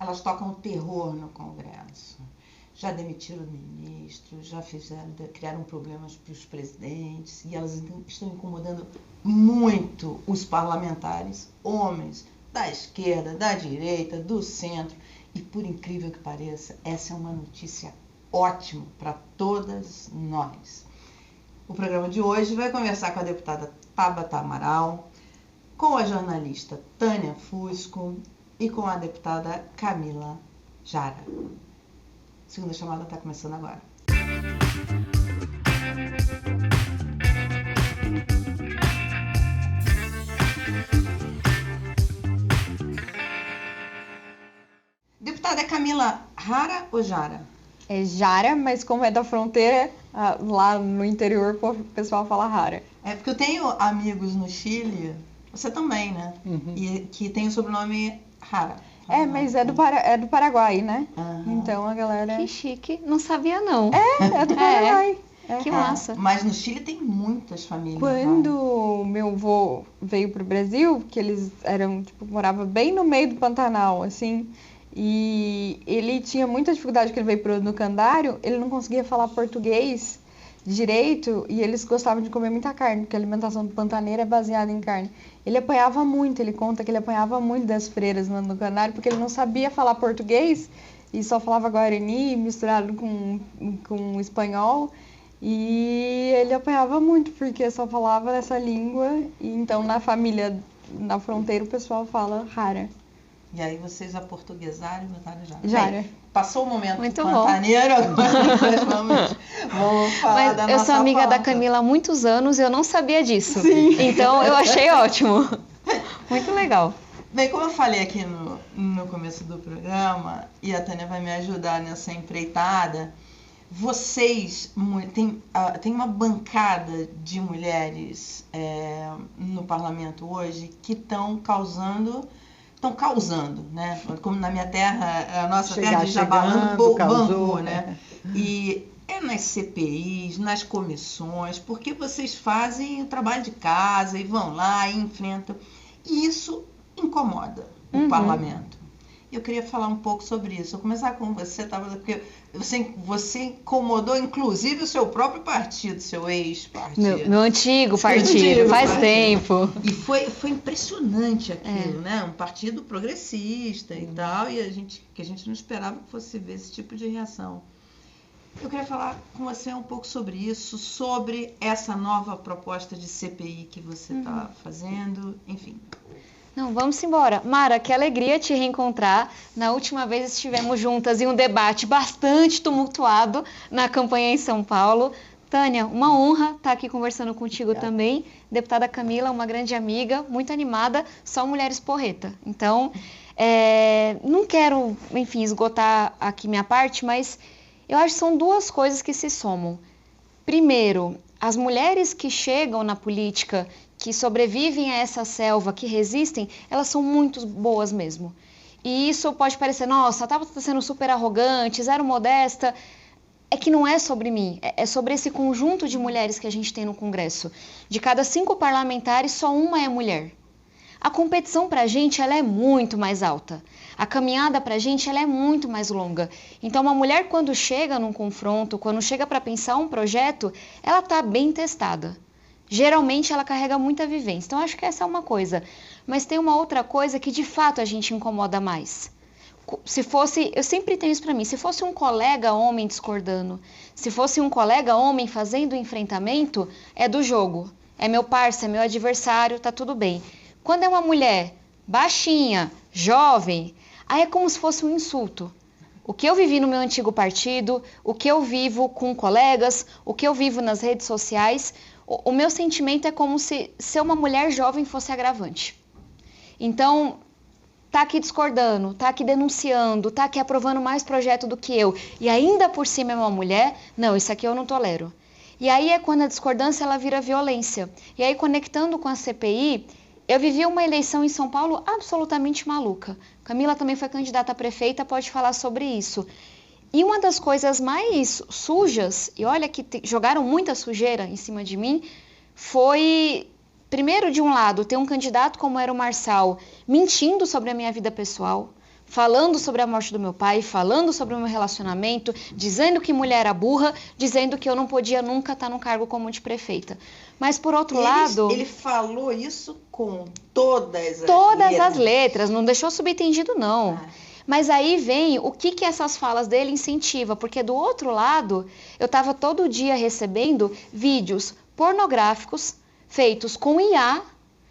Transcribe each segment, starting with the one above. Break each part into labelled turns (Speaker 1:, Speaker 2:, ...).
Speaker 1: elas tocam terror no Congresso. Já demitiram ministros, já criaram problemas para os presidentes, e elas estão incomodando muito os parlamentares, homens da esquerda, da direita, do centro. E por incrível que pareça, essa é uma notícia ótima para todas nós. O programa de hoje vai conversar com a deputada Tabata Amaral, com a jornalista Tânia Fusco e com a deputada Camila Jara. A segunda chamada está começando agora. Deputada Camila, Jara ou Jara?
Speaker 2: É Jara, mas como é da fronteira, lá no interior o pessoal fala Jara.
Speaker 1: É porque eu tenho amigos no Chile, você também, né?
Speaker 2: Uhum.
Speaker 1: E que tem o sobrenome Jara.
Speaker 2: Mas é do Paraguai, né?
Speaker 1: Uhum.
Speaker 2: Então a galera...
Speaker 3: Que chique, não sabia não.
Speaker 2: É do Paraguai.
Speaker 3: Que massa.
Speaker 1: Mas no Chile tem muitas famílias.
Speaker 2: Quando meu avô veio pro Brasil, que eles moravam bem no meio do Pantanal, assim, e ele tinha muita dificuldade, que ele veio no Candário, ele não conseguia falar português direito, e eles gostavam de comer muita carne, porque a alimentação do pantaneiro é baseada em carne. Ele apanhava muito, ele conta que ele apanhava muito das freiras no Canário, porque ele não sabia falar português e só falava guarani misturado com espanhol, e ele apanhava muito, porque só falava essa língua, e então na família, na fronteira, o pessoal fala Jara.
Speaker 1: E aí vocês aportuguesaram e botaram
Speaker 2: Jara.
Speaker 1: Bem, passou o momento
Speaker 3: muito
Speaker 1: pantaneiro, agora nós vamos falar da nossa
Speaker 3: eu sou amiga
Speaker 1: pauta.
Speaker 3: da Camila há muitos anos e eu não sabia disso.
Speaker 2: Sim.
Speaker 3: Então eu achei ótimo. Muito legal.
Speaker 1: Bem, como eu falei aqui no começo do programa, e a Tânia vai me ajudar nessa empreitada, vocês tem uma bancada de mulheres no parlamento hoje que estão causando, né? Como na minha terra, a nossa terra de Jabalando, Bangu, né? E é nas CPIs, nas comissões, porque vocês fazem o trabalho de casa e vão lá e enfrentam. E isso incomoda o parlamento. Eu queria falar um pouco sobre isso. Vou começar com você, porque você incomodou, inclusive, o seu próprio partido, seu ex-partido.
Speaker 3: Meu antigo partido, faz tempo.
Speaker 1: E foi impressionante aquilo, né? Um partido progressista e tal, e a gente não esperava que fosse ver esse tipo de reação. Eu queria falar com você um pouco sobre isso, sobre essa nova proposta de CPI que você está fazendo, enfim.
Speaker 3: Não, vamos embora. Mara, que alegria te reencontrar. Na última vez estivemos juntas em um debate bastante tumultuado na campanha em São Paulo. Tânia, uma honra estar aqui conversando contigo também. Deputada Camila, uma grande amiga, muito animada, só mulheres porreta. Então, não quero, enfim, esgotar aqui minha parte, mas eu acho que são duas coisas que se somam. Primeiro, as mulheres que chegam na política, que sobrevivem a essa selva, que resistem, elas são muito boas mesmo. E isso pode parecer, nossa, a Tabata está sendo super arrogante, zero modesta. É que não é sobre mim, é sobre esse conjunto de mulheres que a gente tem no Congresso. De cada 5 parlamentares, só uma é mulher. A competição para a gente ela é muito mais alta. A caminhada para a gente ela é muito mais longa. Então, uma mulher, quando chega num confronto, quando chega para pensar um projeto, ela está bem testada. Geralmente, ela carrega muita vivência. Então, acho que essa é uma coisa. Mas tem uma outra coisa que, de fato, a gente incomoda mais. Se fosse, eu sempre tenho isso para mim, se fosse um colega homem discordando, se fosse um colega homem fazendo enfrentamento, é do jogo. É meu parça, é meu adversário, tá tudo bem. Quando é uma mulher baixinha, jovem, aí é como se fosse um insulto. O que eu vivi no meu antigo partido, o que eu vivo com colegas, o que eu vivo nas redes sociais, o meu sentimento é como se ser uma mulher jovem fosse agravante. Então, tá aqui discordando, tá aqui denunciando, tá aqui aprovando mais projeto do que eu, e ainda por cima é uma mulher, não, isso aqui eu não tolero. E aí é quando a discordância ela vira violência. E aí, conectando com a CPI, eu vivi uma eleição em São Paulo absolutamente maluca. Camila também foi candidata a prefeita, pode falar sobre isso. E uma das coisas mais sujas, e olha que jogaram muita sujeira em cima de mim, foi, primeiro, de um lado, ter um candidato como era o Marçal mentindo sobre a minha vida pessoal, falando sobre a morte do meu pai, falando sobre o meu relacionamento, dizendo que mulher era burra, dizendo que eu não podia nunca estar no cargo como de prefeita. Mas, por outro lado...
Speaker 1: Ele falou isso com todas
Speaker 3: as letras, não deixou subentendido, não. Mas aí vem o que essas falas dele incentivam, porque do outro lado, eu estava todo dia recebendo vídeos pornográficos feitos com IA,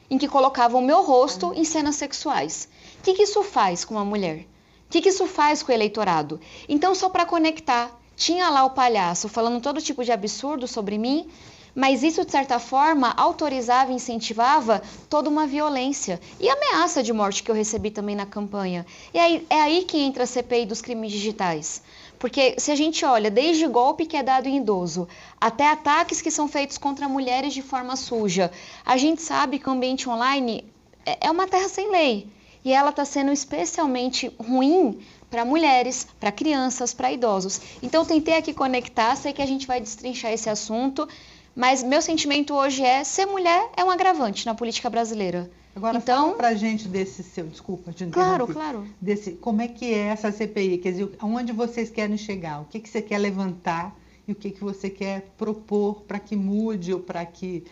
Speaker 3: em que colocavam o meu rosto em cenas sexuais. O que isso faz com uma mulher? O que isso faz com o eleitorado? Então, só para conectar, tinha lá o palhaço falando todo tipo de absurdo sobre mim, mas isso, de certa forma, autorizava e incentivava toda uma violência e ameaça de morte que eu recebi também na campanha. E aí, é aí que entra a CPI dos crimes digitais. Porque se a gente olha desde golpe que é dado em idoso, até ataques que são feitos contra mulheres de forma suja, a gente sabe que o ambiente online é uma terra sem lei. E ela está sendo especialmente ruim para mulheres, para crianças, para idosos. Então, eu tentei aqui conectar, sei que a gente vai destrinchar esse assunto, mas meu sentimento hoje é ser mulher é um agravante na política brasileira.
Speaker 4: Agora,
Speaker 3: então,
Speaker 4: fala pra gente desse seu... Desculpa, te
Speaker 3: interromper.
Speaker 4: Claro,
Speaker 3: claro.
Speaker 4: Como é que é essa CPI? Quer dizer, aonde vocês querem chegar? O que você quer levantar e o que você quer propor para que mude ou para que,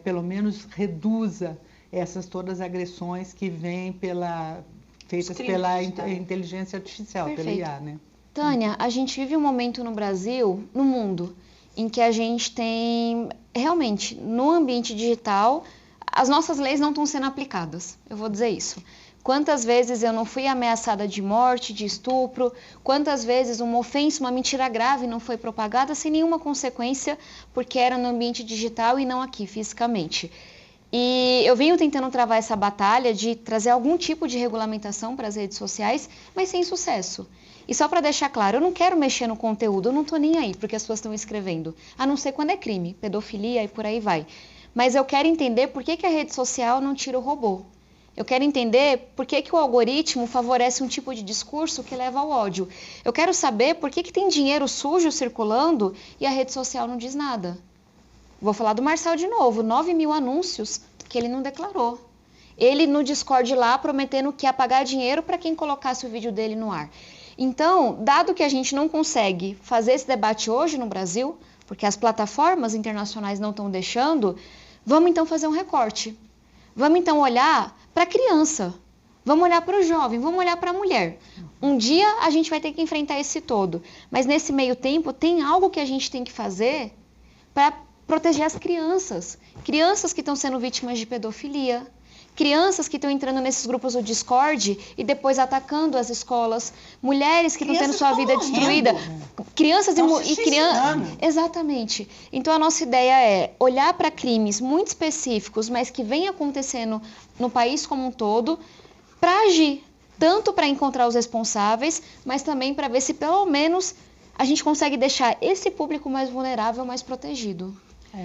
Speaker 4: pelo menos, reduza essas todas as agressões que vêm feitas pela inteligência artificial,
Speaker 3: Perfeito.
Speaker 4: pela IA, né?
Speaker 3: Tânia, a gente vive um momento no Brasil, no mundo, em que a gente tem, realmente, no ambiente digital, as nossas leis não estão sendo aplicadas. Eu vou dizer isso. Quantas vezes eu não fui ameaçada de morte, de estupro, quantas vezes uma ofensa, uma mentira grave não foi propagada sem nenhuma consequência, porque era no ambiente digital e não aqui, fisicamente. E eu venho tentando travar essa batalha de trazer algum tipo de regulamentação para as redes sociais, mas sem sucesso. E só para deixar claro, eu não quero mexer no conteúdo, eu não estou nem aí porque as pessoas estão escrevendo, a não ser quando é crime, pedofilia e por aí vai. Mas eu quero entender por que a rede social não tira o robô. Eu quero entender por que o algoritmo favorece um tipo de discurso que leva ao ódio. Eu quero saber por que tem dinheiro sujo circulando e a rede social não diz nada. Vou falar do Marcel de novo, 9.000 anúncios que ele não declarou. Ele no Discord lá prometendo que ia pagar dinheiro para quem colocasse o vídeo dele no ar. Então, dado que a gente não consegue fazer esse debate hoje no Brasil, porque as plataformas internacionais não estão deixando, vamos então fazer um recorte. Vamos então olhar para a criança, vamos olhar para o jovem, vamos olhar para a mulher. Um dia a gente vai ter que enfrentar esse todo, mas nesse meio tempo tem algo que a gente tem que fazer para proteger as crianças. Crianças que estão sendo vítimas de pedofilia, crianças que estão entrando nesses grupos do Discord e depois atacando as escolas, mulheres que estão tendo sua vida destruída, crianças e crianças. Exatamente. Então a nossa ideia é olhar para crimes muito específicos, mas que vem acontecendo no país como um todo, para agir, tanto para encontrar os responsáveis, mas também para ver se pelo menos a gente consegue deixar esse público mais vulnerável, mais protegido.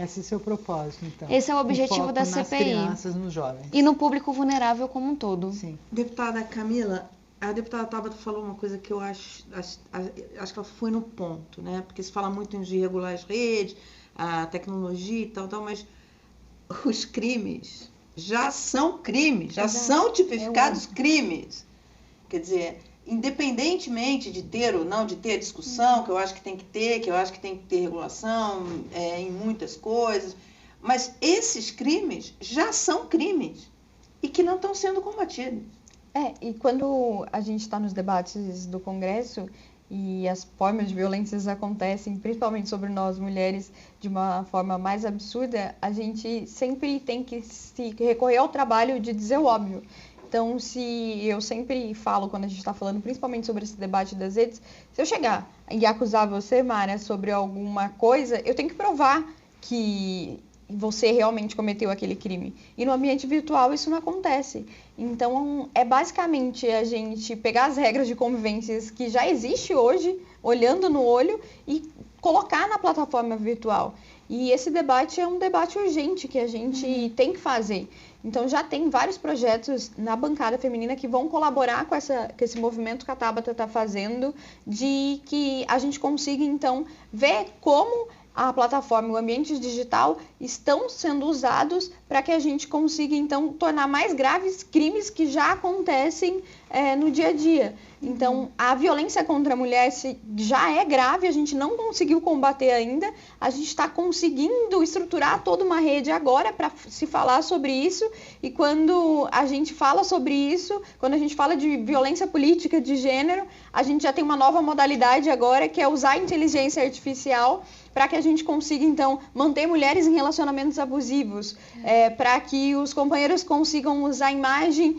Speaker 4: Esse é o seu propósito, então.
Speaker 3: Esse é o objetivo da
Speaker 4: nas
Speaker 3: CPI.
Speaker 4: Crianças, nos jovens.
Speaker 3: E no público vulnerável como um todo.
Speaker 4: Sim.
Speaker 1: Deputada Camila, a deputada Tabata falou uma coisa que eu acho que ela foi no ponto, né? Porque se fala muito de regular as redes, a tecnologia e tal, mas os crimes já são crimes, já são tipificados crimes. Quer dizer, independentemente de ter ou não, de ter a discussão, que eu acho que tem que ter, que eu acho que tem que ter regulação em muitas coisas, mas esses crimes já são crimes e que não estão sendo combatidos.
Speaker 2: E quando a gente está nos debates do Congresso e as formas de violências acontecem, principalmente sobre nós mulheres, de uma forma mais absurda, a gente sempre tem que se recorrer ao trabalho de dizer o óbvio. Então, se eu sempre falo, quando a gente está falando principalmente sobre esse debate das redes, se eu chegar e acusar você, Mara, sobre alguma coisa, eu tenho que provar que você realmente cometeu aquele crime. E no ambiente virtual isso não acontece. Então, é basicamente a gente pegar as regras de convivências que já existe hoje, olhando no olho, e colocar na plataforma virtual. E esse debate é um debate urgente que a gente tem que fazer. Então, já tem vários projetos na bancada feminina que vão colaborar com esse movimento que a Tabata está fazendo, de que a gente consiga, então, ver como a plataforma e o ambiente digital estão sendo usados para que a gente consiga, então, tornar mais graves crimes que já acontecem no dia a dia. Então, a violência contra a mulher já é grave, a gente não conseguiu combater ainda, a gente está conseguindo estruturar toda uma rede agora para se falar sobre isso, e quando a gente fala sobre isso, quando a gente fala de violência política de gênero, a gente já tem uma nova modalidade agora, que é usar a inteligência artificial para que a gente consiga, então, manter mulheres em relacionamentos abusivos, para que os companheiros consigam usar a imagem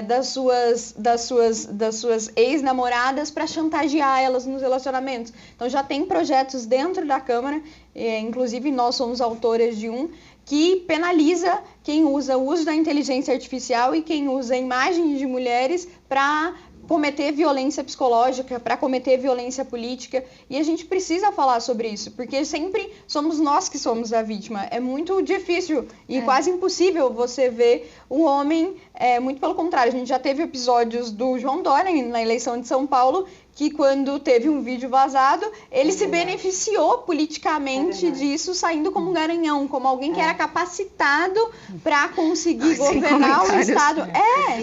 Speaker 2: das suas ex-namoradas para chantagear elas nos relacionamentos. Então, já tem projetos dentro da Câmara, inclusive nós somos autoras de um, que penaliza quem usa o uso da inteligência artificial e quem usa imagens de mulheres para cometer violência psicológica, para cometer violência política, e a gente precisa falar sobre isso, porque sempre somos nós que somos a vítima. É muito difícil e quase impossível você ver um homem, muito pelo contrário. A gente já teve episódios do João Dória na eleição de São Paulo, que quando teve um vídeo vazado, ele se beneficiou politicamente disso, saindo como um garanhão, como alguém que era capacitado para conseguir governar o Estado.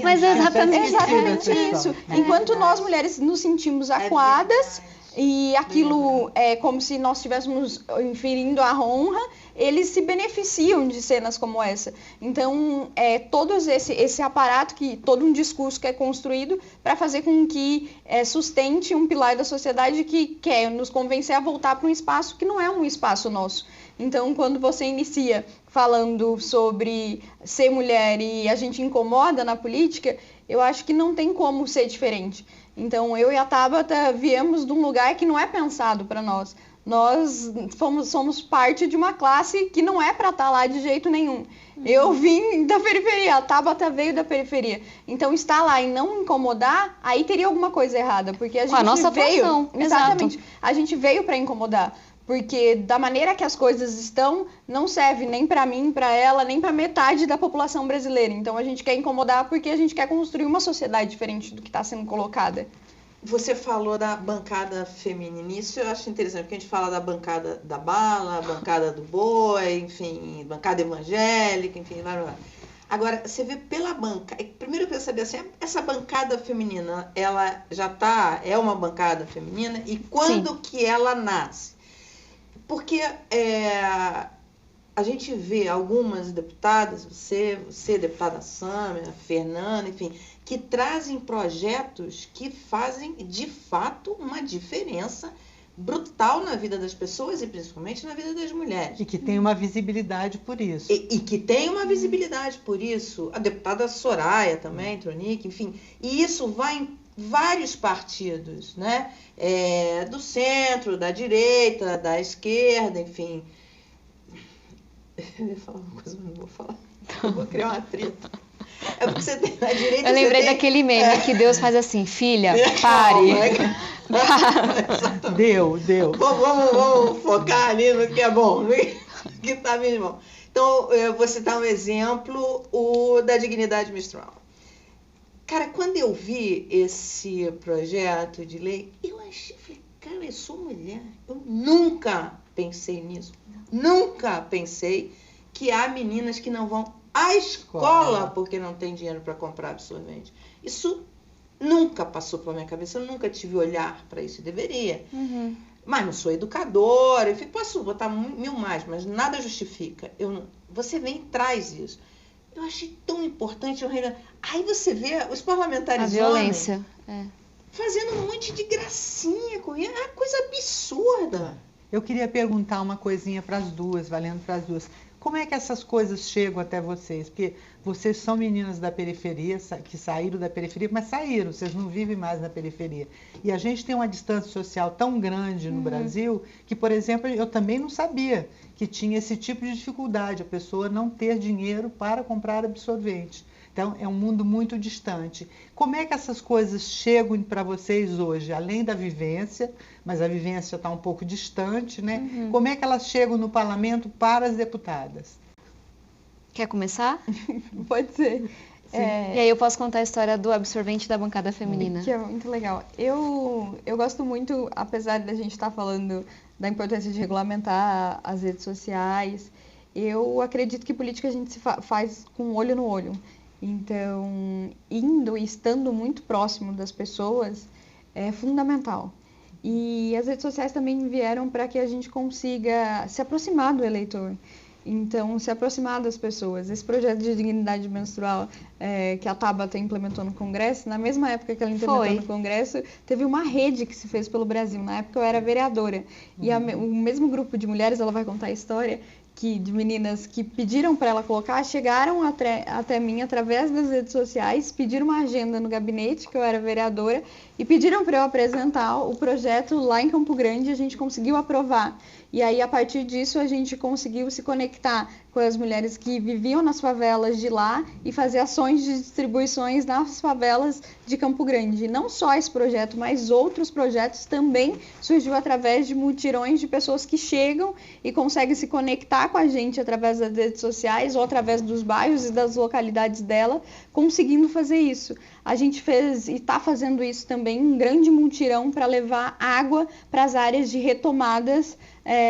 Speaker 3: Mas é
Speaker 2: exatamente isso. Enquanto nós mulheres nos sentimos acuadas, e aquilo é como se nós estivéssemos inferindo a honra, eles se beneficiam de cenas como essa. Então, todo esse aparato, todo um discurso que é construído para fazer com que sustente um pilar da sociedade que quer nos convencer a voltar para um espaço que não é um espaço nosso. Então, quando você inicia falando sobre ser mulher e a gente incomoda na política, eu acho que não tem como ser diferente. Então, eu e a Tabata viemos de um lugar que não é pensado para nós. Nós somos parte de uma classe que não é para estar lá de jeito nenhum. Eu vim da periferia, a Tabata veio da periferia. Então, estar lá e não incomodar, aí teria alguma coisa errada. Porque a gente
Speaker 3: a nossa
Speaker 2: veio...
Speaker 3: atuação,
Speaker 2: exatamente.
Speaker 3: exato.
Speaker 2: A gente veio para incomodar. Porque da maneira que as coisas estão, não serve nem para mim, para ela, nem para metade da população brasileira. Então, a gente quer incomodar porque a gente quer construir uma sociedade diferente do que está sendo colocada.
Speaker 1: Você falou da bancada feminina, isso eu acho interessante, porque a gente fala da bancada da bala, a bancada do boi, enfim, bancada evangélica, enfim, blá, blá, blá. Agora, você vê pela bancada, primeiro eu queria saber assim, essa bancada feminina, ela já é uma bancada feminina, e quando que ela nasce? Porque a gente vê algumas deputadas, você deputada Sâmia, Fernanda, enfim, que trazem projetos que fazem, de fato, uma diferença brutal na vida das pessoas e principalmente na vida das mulheres.
Speaker 4: E que tem uma visibilidade por isso.
Speaker 1: E que tem uma visibilidade por isso. A deputada Soraya também, Tronic, enfim. E isso vai em vários partidos, né? Do centro, da direita, da esquerda, enfim. Eu ia falar uma coisa, mas não vou falar. Eu vou criar uma treta. É porque você tem na direita.
Speaker 3: Eu lembrei daquele meme que Deus faz assim, filha, pare.
Speaker 4: Deu.
Speaker 1: Vamos focar ali no que é bom, no que tá mesmo bom. Então, eu vou citar um exemplo, o da dignidade menstrual. Cara, quando eu vi esse projeto de lei, eu achei, falei, cara, eu sou mulher. Eu nunca pensei nisso. Nunca pensei que há meninas que não vão à escola porque não tem dinheiro para comprar absorvente. Isso nunca passou pela minha cabeça, eu nunca tive olhar para isso, deveria.
Speaker 2: Uhum.
Speaker 1: Mas não sou educadora, enfim, posso botar mil mais, mas nada justifica. Você vem e traz isso. Eu achei tão importante. Aí você vê os parlamentares
Speaker 3: a violência,
Speaker 1: fazendo um monte de gracinha com isso. É uma coisa absurda.
Speaker 4: Eu queria perguntar uma coisinha para as duas, valendo para as duas. Como é que essas coisas chegam até vocês? Porque vocês são meninas da periferia, que saíram da periferia, mas saíram, vocês não vivem mais na periferia. E a gente tem uma distância social tão grande no Brasil que, por exemplo, eu também não sabia que tinha esse tipo de dificuldade, a pessoa não ter dinheiro para comprar absorvente. Então, é um mundo muito distante. Como é que essas coisas chegam para vocês hoje? Além da vivência, mas a vivência está um pouco distante, né? Como é que elas chegam no parlamento para as deputadas?
Speaker 3: Quer começar?
Speaker 2: Pode ser.
Speaker 3: E aí eu posso contar a história do absorvente da bancada feminina.
Speaker 2: Que é muito legal. Eu gosto muito, apesar da gente estar falando da importância de regulamentar as redes sociais, eu acredito que política a gente se faz com olho no olho. Então, indo e estando muito próximo das pessoas é fundamental. E as redes sociais também vieram para que a gente consiga se aproximar do eleitor. Então, se aproximar das pessoas. Esse projeto de dignidade menstrual que a Tabata implementou no Congresso, na mesma época que ela implementou no Congresso, teve uma rede que se fez pelo Brasil. Na época eu era vereadora. E o mesmo grupo de mulheres, ela vai contar a história, de meninas que pediram para ela colocar, chegaram até mim através das redes sociais, pediram uma agenda no gabinete, que eu era vereadora, e pediram para eu apresentar o projeto lá em Campo Grande, e a gente conseguiu aprovar. E aí, a partir disso, a gente conseguiu se conectar com as mulheres que viviam nas favelas de lá e fazer ações de distribuições nas favelas de Campo Grande. E não só esse projeto, mas outros projetos também surgiu através de mutirões de pessoas que chegam e conseguem se conectar com a gente através das redes sociais ou através dos bairros e das localidades dela, conseguindo fazer isso. A gente fez e está fazendo isso também, um grande mutirão para levar água para as áreas de retomadas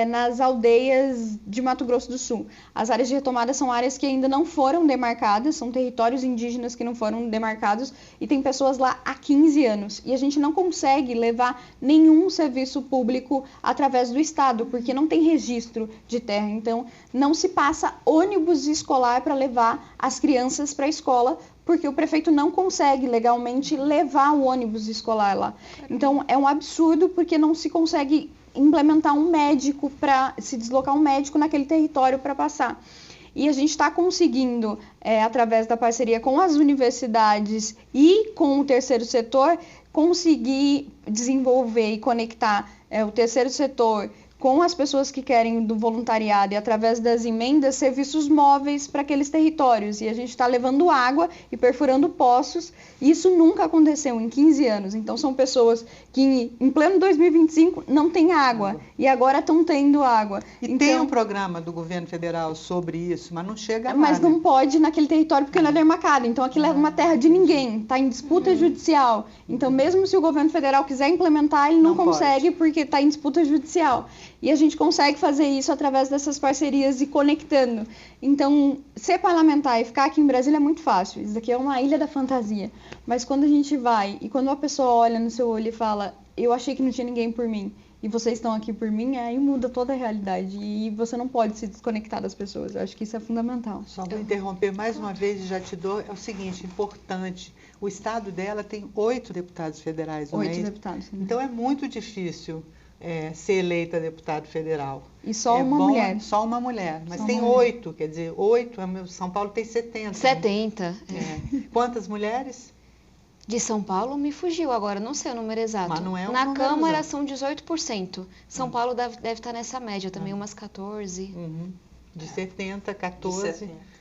Speaker 2: nas aldeias de Mato Grosso do Sul. As áreas de retomada são áreas que ainda não foram demarcadas, são territórios indígenas que não foram demarcados e tem pessoas lá há 15 anos. E a gente não consegue levar nenhum serviço público através do Estado, porque não tem registro de terra. Então, não se passa ônibus escolar para levar as crianças para a escola, porque o prefeito não consegue legalmente levar o ônibus escolar lá. Então, é um absurdo, porque não se consegue implementar um médico para se deslocar um médico naquele território para passar. E a gente está conseguindo, através da parceria com as universidades e com o terceiro setor, conseguir desenvolver e conectar o terceiro setor com as pessoas que querem do voluntariado e através das emendas, serviços móveis para aqueles territórios. E a gente está levando água e perfurando poços. E isso nunca aconteceu em 15 anos. Então, são pessoas que, em pleno 2025, não têm água. E agora estão tendo água.
Speaker 4: E
Speaker 2: então,
Speaker 4: tem um programa do governo federal sobre isso, mas não chega lá.
Speaker 2: Mas não pode naquele território porque não é demarcado. Então, aquilo é uma terra de ninguém. Está em disputa judicial. Então, mesmo se o governo federal quiser implementar, ele não consegue porque está em disputa judicial. E a gente consegue fazer isso através dessas parcerias e conectando. Então, ser parlamentar e ficar aqui em Brasília é muito fácil. Isso daqui é uma ilha da fantasia. Mas quando a gente vai e quando uma pessoa olha no seu olho e fala, eu achei que não tinha ninguém por mim e vocês estão aqui por mim, aí muda toda a realidade. E você não pode se desconectar das pessoas. Eu acho que isso é fundamental.
Speaker 4: Só vou interromper mais uma vez e já te dou. É o seguinte, importante. O estado dela tem 8 deputados federais.
Speaker 2: 8 deputados.
Speaker 4: Então, é muito difícil ser eleita deputado federal.
Speaker 2: E só uma mulher.
Speaker 4: Só uma mulher. Mas
Speaker 2: só
Speaker 4: tem 8, quer dizer, 8, São Paulo tem 70.
Speaker 3: 70.
Speaker 4: Quantas mulheres?
Speaker 3: De São Paulo me fugiu agora, não sei o número exato.
Speaker 4: Mas não é um
Speaker 3: Na
Speaker 4: número
Speaker 3: Câmara
Speaker 4: exato.
Speaker 3: São 18%. São Paulo deve estar nessa média também, umas 14.
Speaker 4: De 70, 14.
Speaker 1: De 70.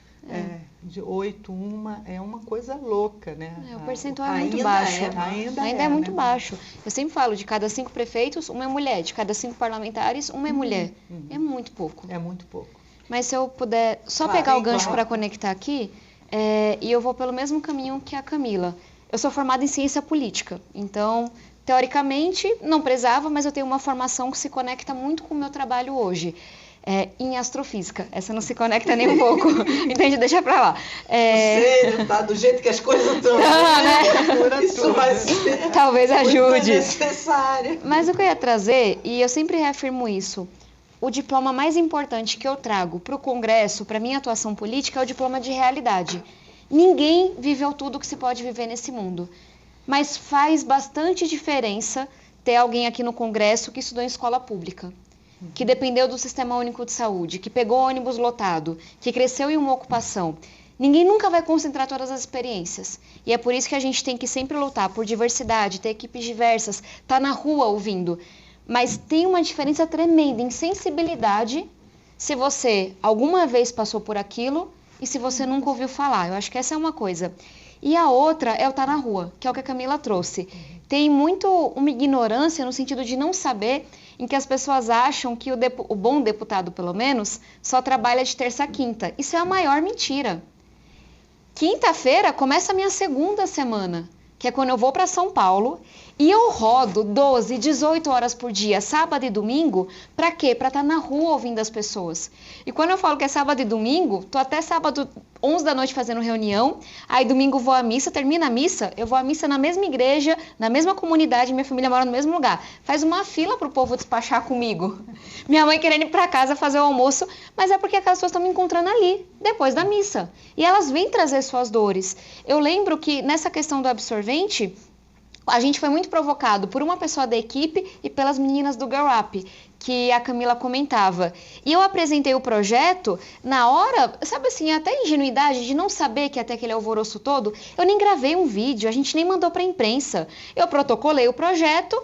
Speaker 4: De 8, é uma coisa louca, né?
Speaker 3: O percentual é muito
Speaker 1: Ainda
Speaker 3: baixo.
Speaker 4: Ainda
Speaker 3: é muito
Speaker 4: né?
Speaker 3: baixo. Eu sempre falo, de cada 5 prefeitos, uma é mulher. De cada 5 parlamentares, uma é mulher. É muito pouco.
Speaker 4: É muito pouco.
Speaker 3: Mas se eu puder só pegar o gancho para conectar aqui, e eu vou pelo mesmo caminho que a Camila. Eu sou formada em ciência política, então, teoricamente, não precisava, mas eu tenho uma formação que se conecta muito com o meu trabalho hoje. Em astrofísica. Essa não se conecta nem um pouco. Entende? Deixa pra lá.
Speaker 1: Você tá do jeito que as coisas estão.
Speaker 3: Né?
Speaker 1: Isso vai ser.
Speaker 3: Talvez ajude.
Speaker 1: Necessário.
Speaker 3: Mas o que eu ia trazer, e eu sempre reafirmo isso, o diploma mais importante que eu trago para o Congresso, para minha atuação política, é o diploma de realidade. Ninguém viveu tudo que se pode viver nesse mundo. Mas faz bastante diferença ter alguém aqui no Congresso que estudou em escola pública, que dependeu do Sistema Único de Saúde, que pegou ônibus lotado, que cresceu em uma ocupação. Ninguém nunca vai concentrar todas as experiências. E é por isso que a gente tem que sempre lutar por diversidade, ter equipes diversas, estar na rua ouvindo. Mas tem uma diferença tremenda em sensibilidade se você alguma vez passou por aquilo e se você nunca ouviu falar. Eu acho que essa é uma coisa. E a outra é o estar na rua, que é o que a Camila trouxe. Tem muito uma ignorância no sentido de não saber, em que as pessoas acham que o bom deputado, pelo menos, só trabalha de terça a quinta. Isso é a maior mentira. Quinta-feira começa a minha segunda semana, que é quando eu vou para São Paulo E eu rodo 12, 18 horas por dia, sábado e domingo, pra quê? Pra estar na rua ouvindo as pessoas. E quando eu falo que é sábado e domingo, tô até sábado 11 da noite fazendo reunião, aí domingo vou à missa, termina a missa, eu vou à missa na mesma igreja, na mesma comunidade, minha família mora no mesmo lugar. Faz uma fila pro povo despachar comigo. Minha mãe querendo ir pra casa fazer o almoço, mas é porque aquelas pessoas estão me encontrando ali, depois da missa. E elas vêm trazer suas dores. Eu lembro que nessa questão do absorvente, a gente foi muito provocado por uma pessoa da equipe e pelas meninas do Girl Up, que a Camila comentava. E eu apresentei o projeto, na hora, sabe assim, até ingenuidade de não saber que ia ter aquele alvoroço todo, eu nem gravei um vídeo, a gente nem mandou para a imprensa. Eu protocolei o projeto,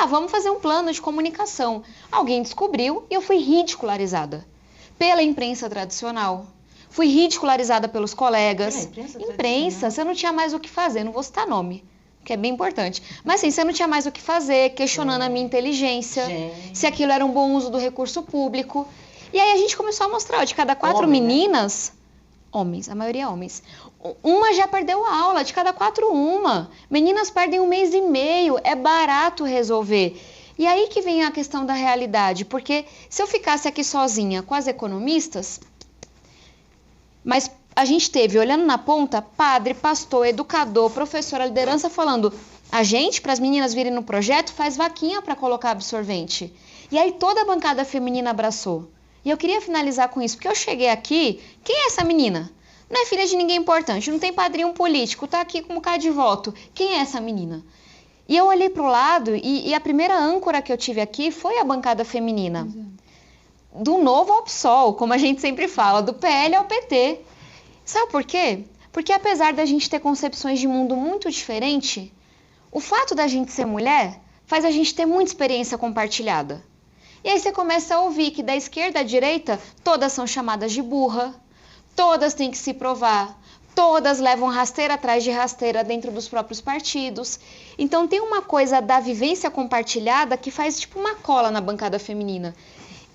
Speaker 3: vamos fazer um plano de comunicação. Alguém descobriu e eu fui ridicularizada pela imprensa tradicional. Fui ridicularizada pelos colegas. Imprensa, você não tinha mais o que fazer, não vou citar nome, que é bem importante. Mas assim, você não tinha mais o que fazer, questionando a minha inteligência, se aquilo era um bom uso do recurso público. E aí a gente começou a mostrar, de cada 4 meninas, homens, a maioria homens, uma já perdeu a aula, de cada 4, uma. Meninas perdem 1 mês e meio, é barato resolver. E aí que vem a questão da realidade, porque se eu ficasse aqui sozinha com as economistas, mas a gente teve, olhando na ponta, padre, pastor, educador, professora, liderança falando, a gente, para as meninas virem no projeto, faz vaquinha para colocar absorvente. E aí toda a bancada feminina abraçou. E eu queria finalizar com isso, porque eu cheguei aqui, quem é essa menina? Não é filha de ninguém importante, não tem padrinho político, tá aqui com um bocado de voto. Quem é essa menina? E eu olhei para o lado e a primeira âncora que eu tive aqui foi a bancada feminina. Do novo ao PSOL, como a gente sempre fala, do PL ao PT. Sabe por quê? Porque apesar da gente ter concepções de mundo muito diferentes, o fato da gente ser mulher faz a gente ter muita experiência compartilhada. E aí você começa a ouvir que da esquerda à direita, todas são chamadas de burra, todas têm que se provar, todas levam rasteira atrás de rasteira dentro dos próprios partidos. Então tem uma coisa da vivência compartilhada que faz tipo uma cola na bancada feminina.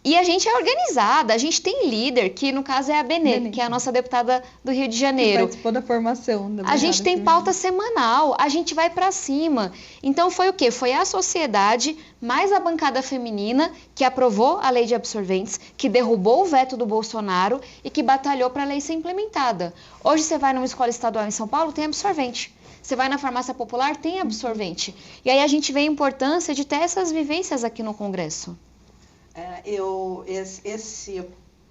Speaker 3: E a gente é organizada, a gente tem líder, que no caso é a Benê, que é a nossa deputada do Rio de Janeiro.
Speaker 2: Que participou da formação da
Speaker 3: A gente tem
Speaker 2: feminina.
Speaker 3: pauta semanal, a gente vai pra cima. Então foi o quê? Foi a sociedade mais a bancada feminina que aprovou a lei de absorventes, que derrubou o veto do Bolsonaro e que batalhou para a lei ser implementada. Hoje você vai numa escola estadual em São Paulo, tem absorvente. Você vai na farmácia popular, tem absorvente. E aí a gente vê a importância de ter essas vivências aqui no Congresso.
Speaker 1: Eu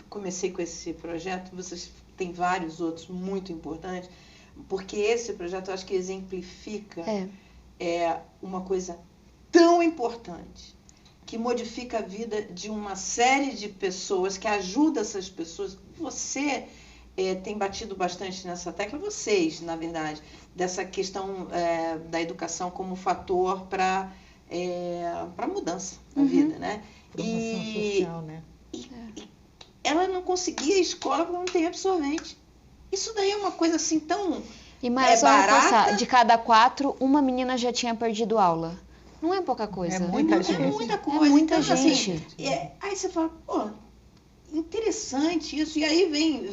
Speaker 1: comecei com esse projeto, vocês têm vários outros muito importantes, porque esse projeto eu acho que exemplifica uma coisa tão importante, que modifica a vida de uma série de pessoas, que ajuda essas pessoas. Você tem batido bastante nessa tecla, vocês, na verdade, dessa questão da educação como fator para mudança na vida, né?
Speaker 4: Promoção social, né?
Speaker 1: E ela não conseguia a escola porque não tem absorvente. Isso daí é uma coisa assim tão
Speaker 3: E mais
Speaker 1: barata.
Speaker 3: De cada 4, uma menina já tinha perdido aula. Não é pouca coisa.
Speaker 4: É muita gente.
Speaker 1: É muita coisa.
Speaker 3: É muita
Speaker 1: então,
Speaker 3: gente.
Speaker 1: Assim, aí você fala, pô, interessante isso. E aí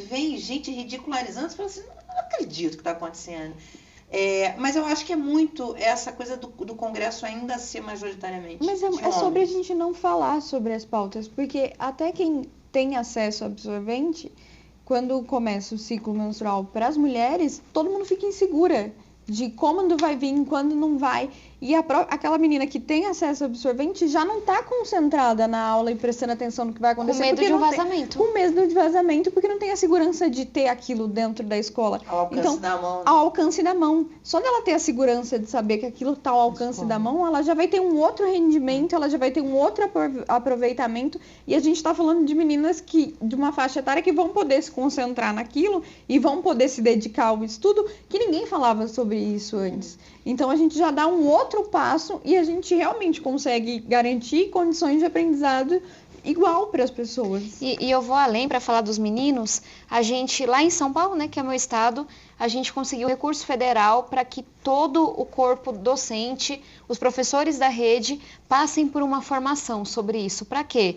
Speaker 1: vem gente ridicularizando, você fala assim, não acredito que está acontecendo. Mas eu acho que é muito essa coisa do Congresso ainda ser majoritariamente
Speaker 2: Mas
Speaker 1: de
Speaker 2: é sobre a
Speaker 1: homens.
Speaker 2: gente não falar sobre as pautas, porque até quem tem acesso ao absorvente, quando começa o ciclo menstrual para as mulheres, todo mundo fica insegura de quando vai vir, quando não vai. E aquela menina que tem acesso ao absorvente já não está concentrada na aula e prestando atenção no que vai acontecer.
Speaker 3: Com medo
Speaker 2: porque
Speaker 3: de um
Speaker 2: não tem-
Speaker 3: vazamento.
Speaker 2: Com medo de vazamento, porque não tem a segurança de ter aquilo dentro da escola.
Speaker 1: Ao alcance da mão.
Speaker 2: Ao alcance da mão. Só dela ter a segurança de saber que aquilo está ao alcance da mão, ela já vai ter um outro rendimento, ela já vai ter um outro aproveitamento. E a gente está falando de meninas de uma faixa etária que vão poder se concentrar naquilo e vão poder se dedicar ao estudo, que ninguém falava sobre isso antes. Então a gente já dá um outro passo e a gente realmente consegue garantir condições de aprendizado igual para as pessoas.
Speaker 3: E eu vou além para falar dos meninos. A gente, lá em São Paulo, né, que é meu estado, a gente conseguiu recurso federal para que todo o corpo docente, os professores da rede, passem por uma formação sobre isso. Para quê?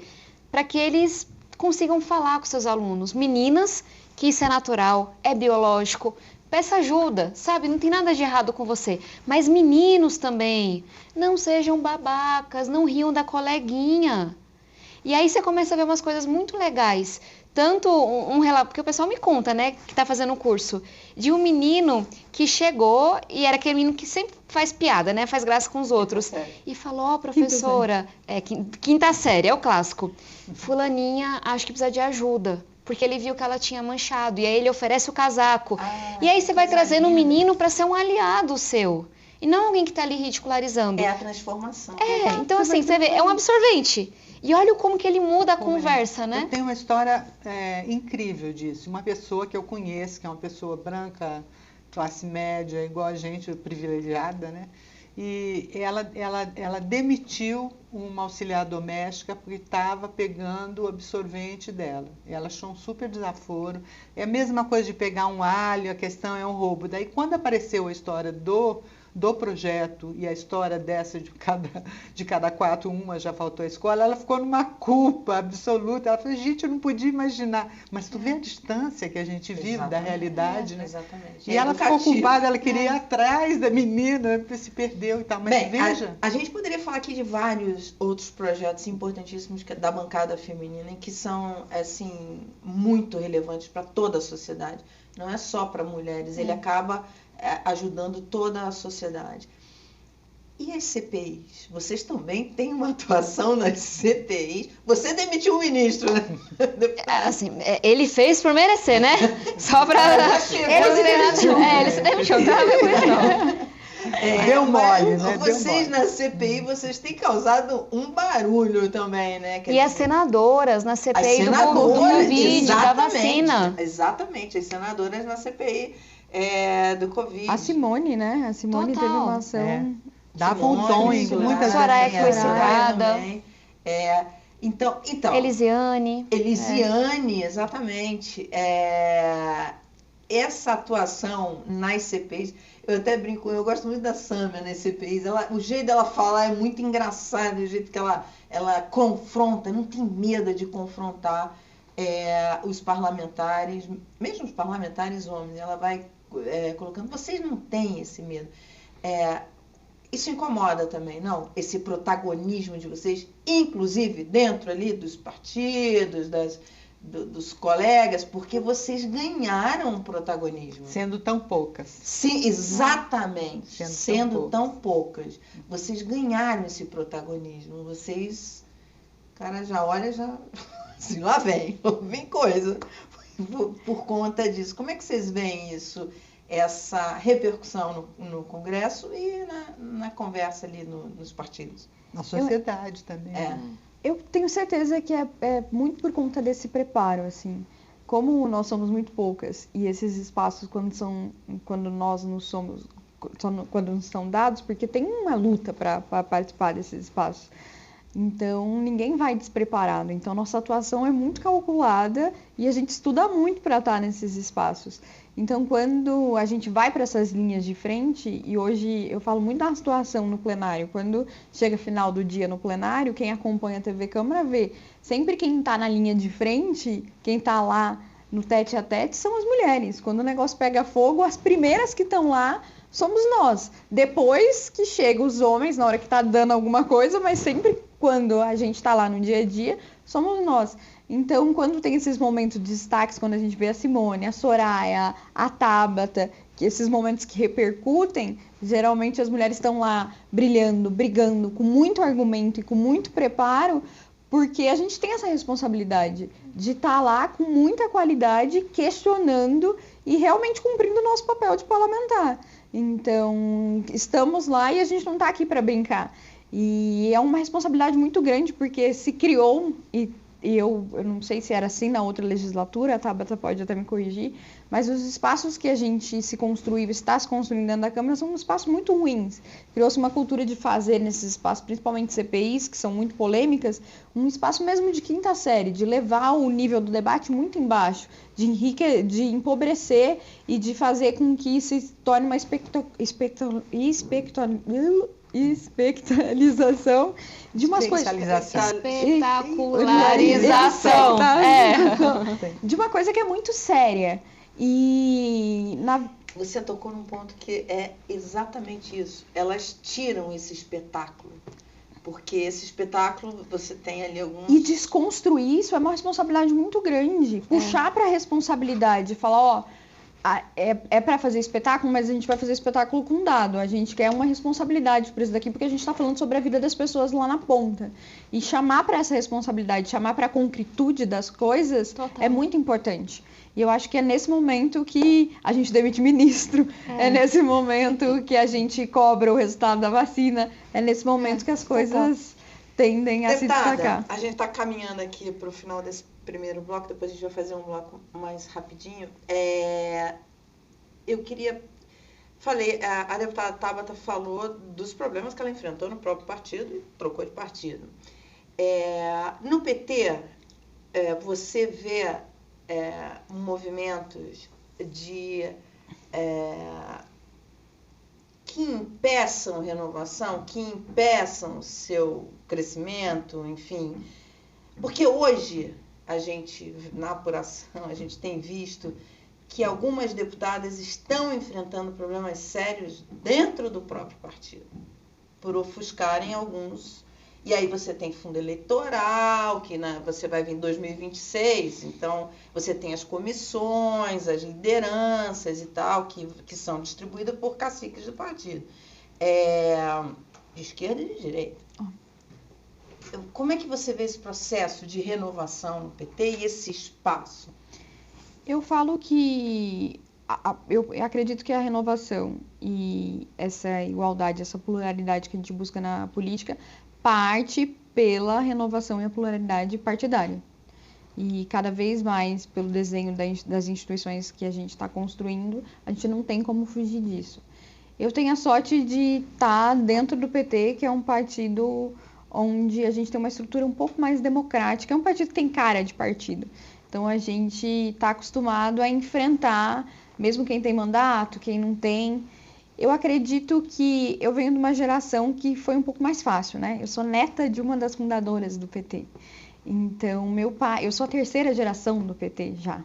Speaker 3: Para que eles consigam falar com seus alunos. Meninas, que isso é natural, é biológico. peça ajuda, sabe? Não tem nada de errado com você. Mas meninos também, não sejam babacas, não riam da coleguinha. E aí você começa a ver umas coisas muito legais. Tanto um relato, porque o pessoal me conta, né, que tá fazendo o curso, de um menino que chegou e era aquele menino que sempre faz piada, né, faz graça com os outros. E falou, ó, professora, quinta série, é o clássico. Fulaninha, acho que precisa de ajuda. Porque ele viu que ela tinha manchado. E aí ele oferece o casaco. E aí você vai trazendo um menino para ser um aliado seu. E não alguém que está ali ridicularizando.
Speaker 1: É a transformação.
Speaker 3: Então assim, você vê, é um absorvente. E olha como que ele muda a conversa, né?
Speaker 4: Eu tenho uma história incrível disso. Uma pessoa que eu conheço, que é uma pessoa branca, classe média, igual a gente, privilegiada, né? E ela demitiu uma auxiliar doméstica porque estava pegando o absorvente dela. Ela achou um super desaforo. É a mesma coisa de pegar um alho, a questão é um roubo. Daí, quando apareceu a história do projeto e a história dessa de cada 4, uma já faltou à escola, ela ficou numa culpa absoluta. Ela falou, gente, eu não podia imaginar. Mas tu vê a distância que a gente vive da realidade, né?
Speaker 1: Exatamente.
Speaker 4: E ela ficou culpada, ela queria ir atrás da menina, se perdeu e tal. Mas
Speaker 1: bem,
Speaker 4: veja...
Speaker 1: A gente poderia falar aqui de vários outros projetos importantíssimos da bancada feminina que são, assim, muito relevantes para toda a sociedade. Não é só para mulheres, ele acaba ajudando toda a sociedade. E as CPIs? Vocês também têm uma atuação nas CPIs? Você demitiu o ministro, né?
Speaker 3: Assim, ele fez por merecer, né? Só para... Ele se demitiu, não tem nada a ver com isso, não.
Speaker 4: Deu mole, né?
Speaker 1: Vocês na CPI, vocês têm causado um barulho também, né?
Speaker 3: E as senadoras na CPI do Covid, da vacina.
Speaker 1: Exatamente, as senadoras na CPI do Covid.
Speaker 2: A Simone, né? A Simone teve uma ação...
Speaker 4: Dava um tom em muitas...
Speaker 3: Soraya que foi citada.
Speaker 1: Então,
Speaker 3: Elisiane,
Speaker 1: exatamente. Essa atuação nas CPIs, eu até brinco, eu gosto muito da Sâmia nas CPIs, o jeito dela falar é muito engraçado, o jeito que ela confronta, não tem medo de confrontar os parlamentares, mesmo os parlamentares homens, ela vai colocando, vocês não têm esse medo. Isso incomoda também, não? Esse protagonismo de vocês, inclusive dentro ali dos partidos, dos colegas, porque vocês ganharam protagonismo.
Speaker 4: Sendo tão poucas.
Speaker 1: Sim, exatamente. Sendo tão poucas. Vocês ganharam esse protagonismo. Vocês, cara, já olha, já... Assim, lá vem coisa por conta disso. Como é que vocês veem isso? Essa repercussão no Congresso e na conversa ali nos partidos.
Speaker 4: Na sociedade também.
Speaker 2: Eu tenho certeza que é muito por conta desse preparo, assim. Como nós somos muito poucas e esses espaços quando nós não somos, quando nos são dados, porque tem uma luta para participar desses espaços. Então, ninguém vai despreparado. Então, nossa atuação é muito calculada e a gente estuda muito para estar nesses espaços. Então, quando a gente vai para essas linhas de frente, e hoje eu falo muito da situação no plenário, quando chega final do dia no plenário, quem acompanha a TV Câmara vê, sempre quem está na linha de frente, quem está lá no tete a tete, são as mulheres. Quando o negócio pega fogo, as primeiras que estão lá somos nós. Depois que chegam os homens, na hora que está dando alguma coisa, mas sempre quando a gente está lá no dia a dia, somos nós. Então, quando tem esses momentos de destaques, quando a gente vê a Simone, a Soraya, a Tabata, que esses momentos que repercutem, geralmente as mulheres estão lá brilhando, brigando, com muito argumento e com muito preparo, porque a gente tem essa responsabilidade de estar lá com muita qualidade, questionando e realmente cumprindo o nosso papel de parlamentar. Então, estamos lá e a gente não está aqui para brincar. E é uma responsabilidade muito grande, porque se criou, e eu não sei se era assim na outra legislatura, a Tabata pode até me corrigir, mas os espaços que a gente está se construindo dentro da Câmara são espaços muito ruins. Criou-se uma cultura de fazer nesses espaços, principalmente CPIs, que são muito polêmicas, um espaço mesmo de quinta série, de levar o nível do debate muito embaixo, de empobrecer e de fazer com que se torne uma espectralização de umas coisas.
Speaker 3: Espetacularização.
Speaker 2: De uma coisa que é muito séria. E
Speaker 1: Você tocou num ponto que é exatamente isso. Elas tiram esse espetáculo. Porque esse espetáculo, você tem ali alguns...
Speaker 2: E desconstruir isso é uma responsabilidade muito grande. Puxar para a responsabilidade. Falar, ó, é para fazer espetáculo, mas a gente vai fazer espetáculo com dado. A gente quer uma responsabilidade por isso daqui, porque a gente está falando sobre a vida das pessoas lá na ponta. E chamar para essa responsabilidade, chamar para a concretude das coisas é muito importante. E eu acho que é nesse momento que a gente demite ministro, é nesse momento que a gente cobra o resultado da vacina, é nesse momento que as coisas tendem a se destacar.
Speaker 1: A gente está caminhando aqui para o final desse primeiro bloco, depois a gente vai fazer um bloco mais rapidinho. Eu queria... a deputada Tabata falou dos problemas que ela enfrentou no próprio partido e trocou de partido. No PT, você vê movimentos que impeçam renovação, que impeçam seu crescimento, enfim. Porque hoje, na apuração, a gente tem visto que algumas deputadas estão enfrentando problemas sérios dentro do próprio partido, por ofuscarem alguns. E aí você tem fundo eleitoral, que você vai vir em 2026, então você tem as comissões, as lideranças e tal, que são distribuídas por caciques do partido, de esquerda e de direita. Como é que você vê esse processo de renovação no PT e esse espaço?
Speaker 2: Eu falo que eu acredito que a renovação e essa igualdade, essa pluralidade que a gente busca na política parte pela renovação e a pluralidade partidária. E cada vez mais, pelo desenho das instituições que a gente está construindo, a gente não tem como fugir disso. Eu tenho a sorte de estar dentro do PT, que é um partido onde a gente tem uma estrutura um pouco mais democrática. É um partido que tem cara de partido. Então, a gente está acostumado a enfrentar, mesmo quem tem mandato, quem não tem. Eu acredito que eu venho de uma geração que foi um pouco mais fácil, né? Eu sou neta de uma das fundadoras do PT. Então, meu pai... Eu sou a terceira geração do PT já.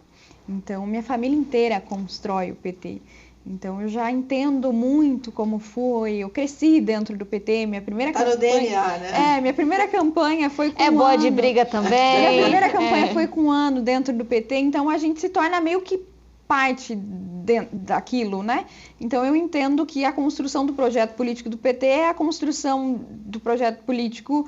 Speaker 2: Então, minha família inteira constrói o PT. Então, eu já entendo muito como foi. Eu cresci dentro do PT. Minha primeira campanha...
Speaker 1: no DNA, né?
Speaker 2: Minha primeira campanha foi com
Speaker 3: boa ano. De briga também.
Speaker 2: Minha primeira campanha foi com um ano dentro do PT. Então, a gente se torna meio que parte daquilo, né? Então eu entendo que a construção do projeto político do PT é a construção do projeto político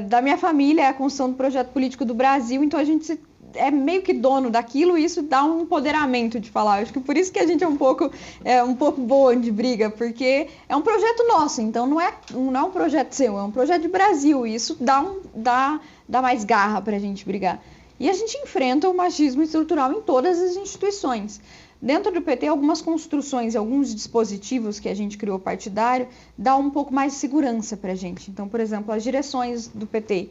Speaker 2: da minha família, é a construção do projeto político do Brasil, então a gente é meio que dono daquilo e isso dá um empoderamento de falar. Acho que por isso que a gente é um pouco boa de briga, porque é um projeto nosso, então não é um projeto seu, é um projeto de Brasil e isso dá mais garra pra gente brigar. E a gente enfrenta o machismo estrutural em todas as instituições. Dentro do PT, algumas construções, alguns dispositivos que a gente criou partidário, dá um pouco mais de segurança para a gente. Então, por exemplo, as direções do PT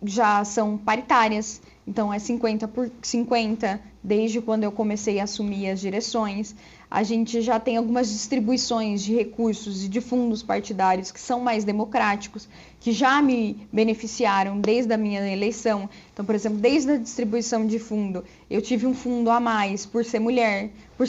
Speaker 2: já são paritárias, então é 50 por 50, desde quando eu comecei a assumir as direções. A gente já tem algumas distribuições de recursos e de fundos partidários que são mais democráticos, que já me beneficiaram desde a minha eleição. Então, por exemplo, desde a distribuição de fundo, eu tive um fundo a mais por ser mulher e por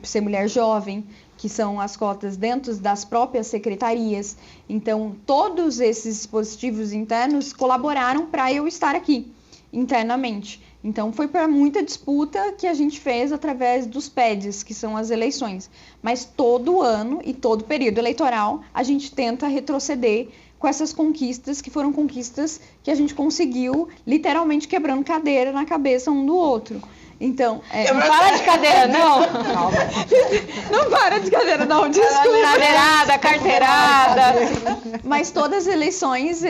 Speaker 2: ser mulher jovem, que são as cotas dentro das próprias secretarias. Então, todos esses dispositivos internos colaboraram para eu estar aqui internamente. Então, foi para muita disputa que a gente fez através dos PEDs, que são as eleições. Mas todo ano e todo período eleitoral, a gente tenta retroceder com essas conquistas, que foram conquistas que a gente conseguiu literalmente quebrando cadeira na cabeça um do outro. Então,
Speaker 3: não para de cadeira, não.
Speaker 2: Não para de cadeira, não, desculpa.
Speaker 3: Carteirada.
Speaker 2: Mas todas as eleições,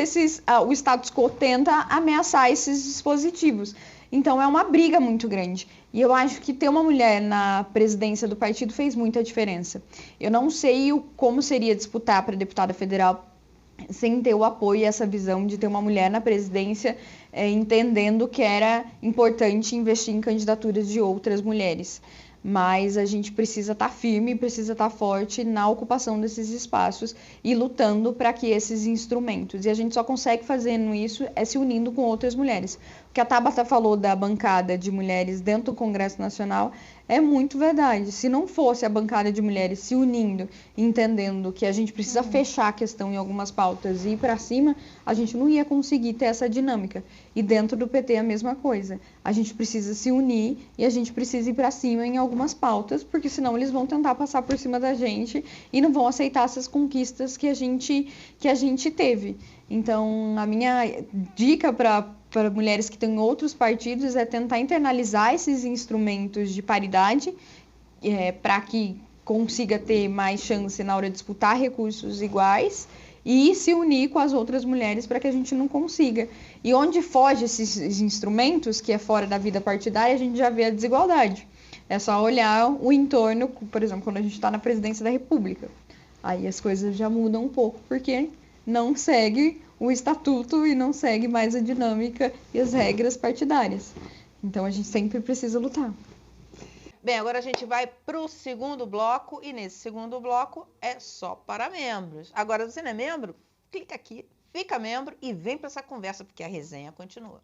Speaker 2: o status quo tenta ameaçar esses dispositivos. Então, é uma briga muito grande. E eu acho que ter uma mulher na presidência do partido fez muita diferença. Eu não sei como seria disputar para deputada federal sem ter o apoio e essa visão de ter uma mulher na presidência, entendendo que era importante investir em candidaturas de outras mulheres. Mas a gente precisa estar firme, precisa estar forte na ocupação desses espaços e lutando para que esses instrumentos. E a gente só consegue fazer isso se unindo com outras mulheres. que a Tabata falou da bancada de mulheres dentro do Congresso Nacional é muito verdade. Se não fosse a bancada de mulheres se unindo, entendendo que a gente precisa fechar a questão em algumas pautas e ir para cima, a gente não ia conseguir ter essa dinâmica. E dentro do PT a mesma coisa. A gente precisa se unir e a gente precisa ir para cima em algumas pautas, porque senão eles vão tentar passar por cima da gente e não vão aceitar essas conquistas que a gente teve. Então, a minha dica para mulheres que estão em outros partidos é tentar internalizar esses instrumentos de paridade para que consiga ter mais chance na hora de disputar recursos iguais e se unir com as outras mulheres para que a gente não consiga. E onde foge esses instrumentos, que é fora da vida partidária, a gente já vê a desigualdade. É só olhar o entorno, por exemplo, quando a gente está na presidência da República. Aí as coisas já mudam um pouco, porque não segue o estatuto e não segue mais a dinâmica e as regras partidárias. Então a gente sempre precisa lutar.
Speaker 1: Bem, agora a gente vai para o segundo bloco e nesse segundo bloco é só para membros. Agora, você não é membro? Clica aqui, fica membro e vem para essa conversa porque a resenha continua.